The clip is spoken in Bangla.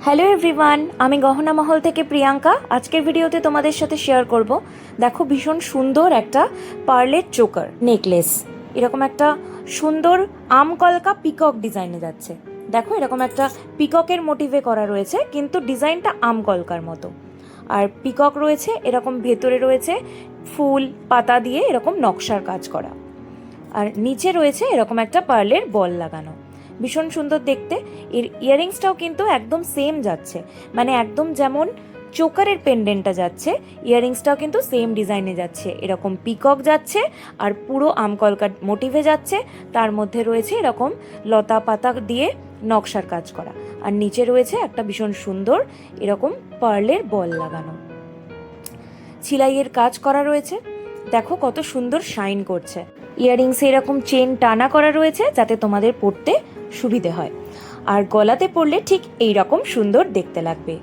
হ্যালো এভরিওয়ান, আমি গহনা মহল থেকে প্রিয়াঙ্কা। আজকের ভিডিওতে তোমাদের সাথে শেয়ার করব, দেখো ভীষণ সুন্দর একটা পার্লের চোকার নেকলেস। এরকম একটা সুন্দর আমকলকা পিকক ডিজাইনে যাচ্ছে। দেখো এরকম একটা পিককের মোটিভে করা রয়েছে, কিন্তু ডিজাইনটা আমকলকার মতো। আর পিকক রয়েছে এরকম, ভেতরে রয়েছে ফুল পাতা দিয়ে এরকম নকশার কাজ করা। আর নিচে রয়েছে এরকম একটা পার্লের বল লাগানো, ভীষণ সুন্দর দেখতে। এর ইয়াররিংসটাও কিন্তু একদম সেম যাচ্ছে, মানে একদম যেমন চোকারের পেন্ডেন্টটা যাচ্ছে, ইয়াররিংসটাও কিন্তু সেম ডিজাইনে যাচ্ছে। এরকম পিকক যাচ্ছে আর পুরো আমকলকার মোটিভে যাচ্ছে। তার মধ্যে রয়েছে এরকম লতা পাতা দিয়ে নকশার কাজ করা। আর নিচে রয়েছে একটা ভীষণ সুন্দর এরকম পার্লের বল লাগানো, ছিলাইয়ের কাজ করা রয়েছে। দেখো কত সুন্দর শাইন করছে। ইয়াররিংসে এরকম চেন টানা করা রয়েছে যাতে তোমাদের পরতে সুবিধে হয়, আর গলাতে পরলে ঠিক এই রকম সুন্দর দেখতে লাগবে।